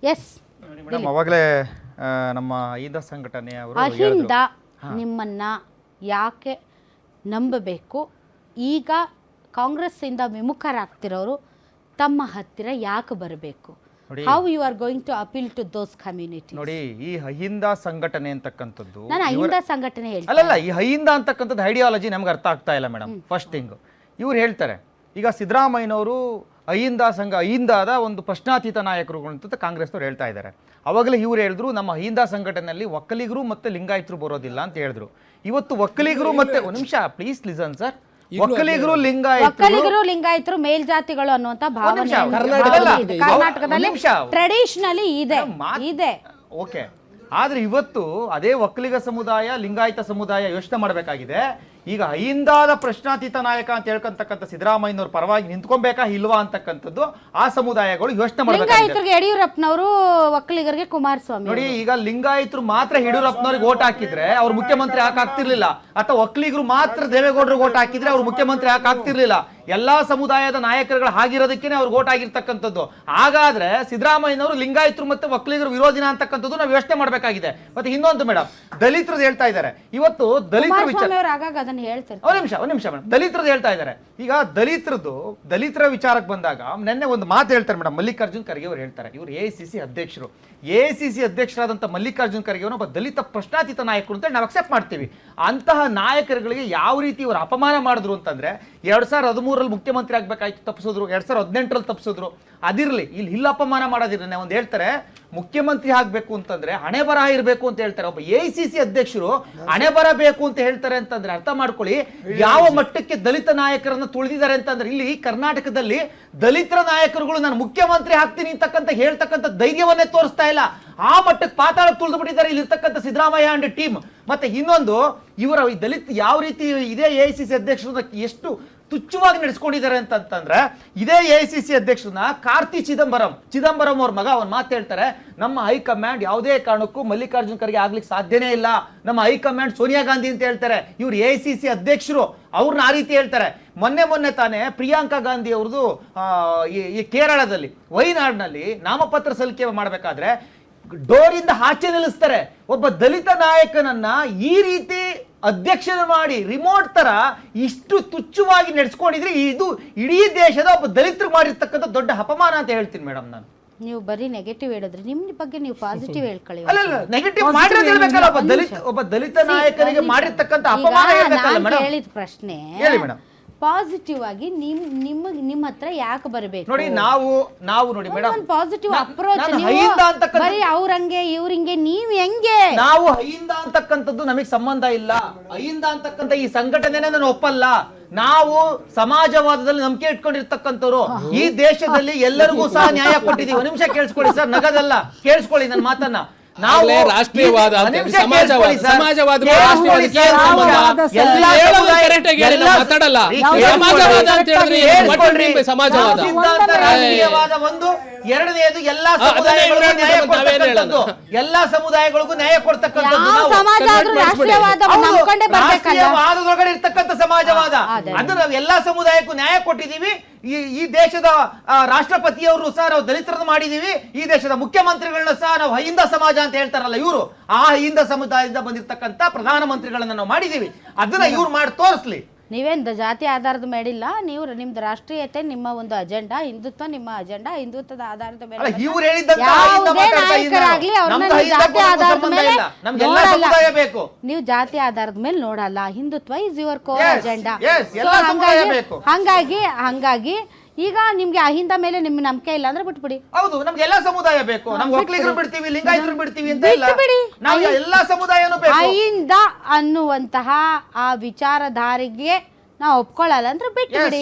Yes madam ಅವಾಗಲೇ ನಮ್ಮ ಅಹಿಂದ ಸಂಘಟನೆಯವರು ಅಹಿಂದ ನಿಮ್ಮನ್ನ ಯಾಕೆ ನಂಬಬೇಕು? ಈಗ ಕಾಂಗ್ರೆಸ್ಸಿಂದ ವಿಮುಖರಾಗ್ತಿರೋರು ತಮ್ಮ ಹತ್ತಿರ ಯಾಕೆ ಬರಬೇಕು? How you are going to appeal to those community? ನೋಡಿ, ಈ ಅಹಿಂದ ಸಂಘಟನೆ ಅಂತಕ್ಕಂಥದ್ದು, ನಾನು ಅಹಿಂದ ಸಂಘಟನೆ ಹೇಳ್ತೀನಿ. ಅಲ್ಲಲ್ಲ, ಈ ಅಹಿಂದ ಅಂತಕ್ಕಂಥದ್ದು ಐಡಿಯಾಲಜಿ ನಮ್ಗೆ ಅರ್ಥ ಆಗ್ತಾ ಇಲ್ಲ ಮೇಡಮ್. ಫಸ್ಟ್ ಥಿಂಗ್, ಇವ್ರು ಹೇಳ್ತಾರೆ ಈಗ ಸಿದ್ದರಾಮಯ್ಯನವರು ಅಹಿಂದದ ಒಂದು ಪ್ರಶ್ನಾತೀತ ನಾಯಕರು ಅಂತ ಕಾಂಗ್ರೆಸ್ನವ್ರು ಹೇಳ್ತಾ ಇದ್ದಾರೆ. ಅವಾಗಲೇ ಇವ್ರು ಹೇಳಿದ್ರು ನಮ್ಮ ಅಹಿಂದ ಸಂಘಟನೆಯಲ್ಲಿ ಒಕ್ಕಲಿಗರು ಮತ್ತೆ ಲಿಂಗಾಯತರು ಬರೋದಿಲ್ಲ ಅಂತ ಹೇಳಿದ್ರು. ಇವತ್ತು ಒಕ್ಕಲಿಗರು ಮತ್ತೆ ಒಂದು ನಿಮಿಷ ಪ್ಲೀಸ್ ಲಿಸನ್ ಸರ್. ಒಕ್ಕಲಿಗರು ಲಿಂಗಾಯತರು ಮೇಲ್ಜಾತಿಗಳು ಅನ್ನುವಂತ ಭಾವನೆ ಕರ್ನಾಟಕದಲ್ಲಿ ಟ್ರೆಡಿಷನಲಿ ಇದೆ. ಓಕೆ, ಆದ್ರೆ ಇವತ್ತು ಅದೇ ಒಕ್ಕಲಿಗ ಸಮುದಾಯ ಲಿಂಗಾಯತ ಸಮುದಾಯ ಯೋಚನೆ ಮಾಡಬೇಕಾಗಿದೆ. ಈಗ ಅಹಿಂದದ ಪ್ರಶ್ನಾತೀತ ನಾಯಕ ಅಂತ ಹೇಳ್ಕೊಂತಕ್ಕಂಥ ಸಿದ್ದರಾಮಯ್ಯನವ್ರ ಪರವಾಗಿ ನಿಂತ್ಕೊಬೇಕಾ ಇಲ್ವಾ ಅಂತಕ್ಕಂಥದ್ದು ಆ ಸಮುದಾಯಗಳು ಯೋಚನೆ ಮಾಡಬೇಕಾಗಿದೆ. ಯಡಿಯೂರಪ್ಪನವರು ಒಕ್ಕಲಿಗರಿಗೆ ಕುಮಾರಸ್ವಾಮಿ. ನೋಡಿ, ಈಗ ಲಿಂಗಾಯತರು ಮಾತ್ರ ಯಡಿಯೂರಪ್ಪನವ್ರಿಗೆ ಓಟ್ ಹಾಕಿದ್ರೆ ಅವ್ರು ಮುಖ್ಯಮಂತ್ರಿ ಆಗ್ತಿರ್ಲಿಲ್ಲ, ಅಥವಾ ಒಕ್ಕಲಿಗರು ಮಾತ್ರ ದೇವೇಗೌಡರಿಗೆ ಓಟ್ ಹಾಕಿದ್ರೆ ಅವ್ರು ಮುಖ್ಯಮಂತ್ರಿ ಆಗ್ತಿರ್ಲಿಲ್ಲ. ಎಲ್ಲಾ ಸಮುದಾಯದ ನಾಯಕರುಗಳು ಆಗಿರೋದಕ್ಕೇನೆ ಅವ್ರಿಗೆ ಓಟ್ ಆಗಿರ್ತಕ್ಕಂಥದ್ದು. ಹಾಗಾದ್ರೆ ಸಿದ್ದರಾಮಯ್ಯನವರು ಲಿಂಗಾಯತರು ಮತ್ತೆ ಒಕ್ಕಲಿಗರು ವಿರೋಧಿನ ಅಂತಕ್ಕಂಥದ್ದು ನಾವು ಯೋಚನೆ ಮಾಡಬೇಕಾಗಿದೆ. ಮತ್ತೆ ಇನ್ನೊಂದು ಮೇಡಮ್, ದಲಿತರದ್ದು ಹೇಳ್ತಾ ಇದ್ದಾರೆ. ಇವತ್ತು ದಲಿತರ ವಿಚಾರ ಒಂದ್ ನಿಮಿಷ ಮೇಡಮ್, ದಲಿತರದ್ದು ಹೇಳ್ತಾ ಇದ್ದಾರೆ. ಈಗ ದಲಿತರ ವಿಚಾರಕ್ಕೆ ಬಂದಾಗ ನೆನ್ನೆ ಒಂದು ಮಾತು ಹೇಳ್ತಾರೆ ಮೇಡಮ್. ಮಲ್ಲಿಕಾರ್ಜುನ್ ಖರ್ಗೆ ಅವರು ಹೇಳ್ತಾರೆ, ಇವರು AICC ಅಧ್ಯಕ್ಷರು. AICC ಅಧ್ಯಕ್ಷರಾದಂಥ ಮಲ್ಲಿಕಾರ್ಜುನ್ ಖರ್ಗೆ ಅವರು ಒಬ್ಬ ದಲಿತ ಪ್ರಶ್ನಾತೀತ ನಾಯಕರು ಅಂತ ನಾವು ಅಕ್ಸೆಪ್ಟ್ ಮಾಡ್ತೀವಿ. ಅಂತಹ ನಾಯಕರುಗಳಿಗೆ ಯಾವ ರೀತಿ ಇವರು ಅಪಮಾನ ಮಾಡಿದ್ರು ಅಂತಂದ್ರೆ 2013ರಲ್ಲಿ ಮುಖ್ಯಮಂತ್ರಿ ಆಗ್ಬೇಕಾಯ್ತು ತಪ್ಪಿಸಿದ್ರು, 2018ರಲ್ಲಿ ತಪ್ಪಿಸಿದ್ರು. ಅದಿರಲಿ, ಇಲ್ಲಿ ಅಪಮಾನ ಮಾಡೋದಿರಲಿ. ಒಂದು ಹೇಳ್ತಾರೆ ಮುಖ್ಯಮಂತ್ರಿ ಆಗ್ಬೇಕು ಅಂತಂದ್ರೆ ಹಣೆ ಬರಹ ಇರಬೇಕು ಅಂತ ಹೇಳ್ತಾರೆ. ಒಬ್ಬ AICC ಅಧ್ಯಕ್ಷರು ಹಣೆ ಬರಬೇಕು ಅಂತ ಹೇಳ್ತಾರೆ ಅಂತಂದ್ರೆ ಅರ್ಥ ಮಾಡ್ಕೊಳ್ಳಿ ಯಾವ ಮಟ್ಟಕ್ಕೆ ದಲಿತ ನಾಯಕರನ್ನ ತುಳಿದಿದ್ದಾರೆ ಅಂತಂದ್ರೆ. ಇಲ್ಲಿ ಕರ್ನಾಟಕದಲ್ಲಿ ದಲಿತರ ನಾಯಕರುಗಳು ನಾನು ಮುಖ್ಯಮಂತ್ರಿ ಆಗ್ತೀನಿ ಅಂತಕ್ಕಂಥ ಹೇಳ್ತಕ್ಕಂಥ ಧೈರ್ಯವನ್ನೇ ತೋರಿಸ್ತಾ ಇಲ್ಲ. ಆ ಮಟ್ಟಕ್ಕೆ ಪಾತಾಳಕ್ಕೆ ತುಳಿದು ಬಿಟ್ಟಿದ್ದಾರೆ ಇಲ್ಲಿರ್ತಕ್ಕಂಥ ಸಿದ್ದರಾಮಯ್ಯ ಅಂಡ್ ಟೀಮ್. ಮತ್ತೆ ಇನ್ನೊಂದು, ಇವರ ಈ ದಲಿತ ಯಾವ ರೀತಿ ಇದೇ AICC ಅಧ್ಯಕ್ಷರನ್ನ ಎಷ್ಟು ತುಚ್ಛವಾಗಿ ನಡೆಸ್ಕೊಂಡಿದ್ದಾರೆ ಅಂತಂದ್ರೆ, ಇದೇ AICC ಅಧ್ಯಕ್ಷರನ್ನ ಕಾರ್ತಿ ಚಿದಂಬರಂ ಅವ್ರ ಮಗ ಅವ್ರು ಮಾತು ಹೇಳ್ತಾರೆ, ನಮ್ಮ ಹೈಕಮಾಂಡ್ ಯಾವುದೇ ಕಾರಣಕ್ಕೂ ಮಲ್ಲಿಕಾರ್ಜುನ್ ಖರ್ಗೆ ಆಗ್ಲಿಕ್ಕೆ ಸಾಧ್ಯನೇ ಇಲ್ಲ, ನಮ್ಮ ಹೈಕಮಾಂಡ್ ಸೋನಿಯಾ ಗಾಂಧಿ ಅಂತ ಹೇಳ್ತಾರೆ. ಇವ್ರು AICC ಅಧ್ಯಕ್ಷರು, ಅವ್ರನ್ನ ಆ ರೀತಿ ಹೇಳ್ತಾರೆ. ಮೊನ್ನೆ ತಾನೇ ಪ್ರಿಯಾಂಕಾ ಗಾಂಧಿ ಅವ್ರದ್ದು ಈ ಕೇರಳದಲ್ಲಿ ವೈನಾಡ್ನಲ್ಲಿ ನಾಮಪತ್ರ ಸಲ್ಲಿಕೆ ಮಾಡಬೇಕಾದ್ರೆ ಡೋರಿಂದ ಆಚೆ ನಿಲ್ಲಿಸ್ತಾರೆ. ಒಬ್ಬ ದಲಿತ ನಾಯಕನನ್ನ ಈ ರೀತಿ ಅಧ್ಯಕ್ಷನ ಮಾಡಿ ರಿಮೋಟ್ ತರ ಇಷ್ಟು ತುಚ್ಛವಾಗಿ ನಡೆಸ್ಕೊಂಡಿದ್ರೆ ಇದು ಇಡೀ ದೇಶದ ಒಬ್ಬ ದಲಿತರು ಮಾಡಿರ್ತಕ್ಕಂಥ ದೊಡ್ಡ ಅಪಮಾನ ಅಂತ ಹೇಳ್ತೀನಿ ಮೇಡಮ್. ನಾನು ನೀವು ಬರೀ ನೆಗೆಟಿವ್ ಹೇಳಿದ್ರೆ ನಿಮ್ಮ ಬಗ್ಗೆ ನೀವು ಪಾಸಿಟಿವ್ ಹೇಳ್ಕೊಳ್ಳಿ. ಅಲ್ಲ, ನೆಗೆಟಿವ್ ಮಾಡಿರೋದು ಹೇಳ್ಬೇಕಲ್ಲ. ಒಬ್ಬ ದಲಿತ ನಾಯಕನಿಗೆ ಮಾಡಿರ್ತಕ್ಕಂಥ ಅಪಮಾನ ಹೇಳ್ಬೇಕಲ್ಲ ಮೇಡಮ್. ಹೇಳಿದ ಪ್ರಶ್ನೆ ಹೇಳಿ ಮೇಡಮ್. ಪಾಸಿಟಿವ್ ಆಗಿ ನಿಮ್ಮ ಹತ್ರ ಯಾಕೆ ಬರಬೇಕು? ನೋಡಿ, ನಾವು ನೋಡಿ ಮೇಡಮ್, ಪಾಸಿಟಿವ್ ಅಪ್ರೋಚ್. ಬರೀ ಅವ್ರಂಗೆ ಇವ್ರಿಂಗೆ ನೀವ್ ಹೆಂಗೆ? ನಾವು ಅಹಿಂದ ಅಂತಕ್ಕಂಥದ್ದು ನಮಗೆ ಸಂಬಂಧ ಇಲ್ಲ. ಅಹಿಂದ ಅಂತಕ್ಕಂಥ ಈ ಸಂಘಟನೆನೇ ನಾನು ಒಪ್ಪಲ್ಲ. ನಾವು ಸಮಾಜವಾದದಲ್ಲಿ ನಂಬಿಕೆ ಇಟ್ಕೊಂಡಿರ್ತಕ್ಕಂಥವ್ರು. ಈ ದೇಶದಲ್ಲಿ ಎಲ್ಲರಿಗೂ ಸಹ ನ್ಯಾಯ ಕೊಟ್ಟಿದ್ದೀವಿ. ಒಂದು ನಿಮಿಷ ಕೇಳಿಸ್ಕೊಳ್ಳಿ ಸರ್, ನಗದಲ್ಲ, ಕೇಳಿಸ್ಕೊಳ್ಳಿ ನನ್ನ ಮಾತನ್ನ. ನಾವು ರಾಷ್ಟ್ರೀಯವಾದ ಸಮಾಜವಾದ ಒಂದು, ಎರಡನೇದು ಎಲ್ಲಾ ಸಮುದಾಯಗಳಿಗೂ ನ್ಯಾಯ ಕೊಡ್ತಕ್ಕಂಥದ್ದು. ರಾಷ್ಟ್ರೀಯವಾದದೊಳಗಡೆ ಇರ್ತಕ್ಕಂಥ ಸಮಾಜವಾದ, ಅದು ನಾವು ಎಲ್ಲಾ ಸಮುದಾಯಕ್ಕೂ ನ್ಯಾಯ ಕೊಟ್ಟಿದ್ದೀವಿ. ಈ ದೇಶದ ರಾಷ್ಟ್ರಪತಿಯವರು ಸಹ ನಾವು ದಲಿತರನ್ನು ಮಾಡಿದೀವಿ. ಈ ದೇಶದ ಮುಖ್ಯಮಂತ್ರಿಗಳನ್ನ ಸಹ ನಾವು ಅಹಿಂದ ಸಮಾಜ ಅಂತ ಹೇಳ್ತಾರಲ್ಲ ಇವರು, ಆ ಅಹಿಂದ ಸಮುದಾಯದಿಂದ ಬಂದಿರತಕ್ಕಂಥ ಪ್ರಧಾನಮಂತ್ರಿಗಳನ್ನ ನಾವು ಮಾಡಿದೀವಿ. ಅದನ್ನ ಇವ್ರು ಮಾಡಿ ತೋರಿಸ್ಲಿ. ನೀವೇನ್ ಜಾತಿ ಆಧಾರದ ಮೇಲಿಲ್ಲ, ನೀವು ನಿಮ್ದು ರಾಷ್ಟ್ರೀಯತೆ ನಿಮ್ಮ ಒಂದು ಅಜೆಂಡಾ, ಹಿಂದುತ್ವ ನಿಮ್ಮ ಅಜೆಂಡಾ, ಹಿಂದುತ್ವದ ಆಧಾರದ ಮೇಲೆ ನೀವು ಜಾತಿ ಆಧಾರದ ಮೇಲೆ ನೋಡಲ್ಲ. Hindutva is your core agenda. ಹಂಗಾಗಿ ಈಗ ನಿಮ್ಗೆ ಅಹಿಂದ ಮೇಲೆ ನಿಮ್ ನಂಬಿಕೆ ಇಲ್ಲ ಅಂದ್ರೆ ಬಿಟ್ಬಿಡಿ. ಹೌದು, ನಮ್ಗೆ ಎಲ್ಲಾ ಸಮುದಾಯ ಬೇಕು. ನಮ್ಗೆ ಒಕ್ಕಲಿಗರು ಬಿಡ್ತೀವಿ, ಲಿಂಗಾಯತರು ಬಿಡ್ತೀವಿ ಅಂತ ಇಲ್ಲ, ನಾವು ಎಲ್ಲಾ ಸಮುದಾಯನೂ ಬೇಕು. ಅಹಿಂದ ಅನ್ನುವಂತಹ ಆ ವಿಚಾರಧಾರೆಗೆ ನಾವು ಒಪ್ಕೊಳ್ಳಲ್ಲ ಅಂದ್ರೆ ಬಿಟ್ಬಿಡಿ.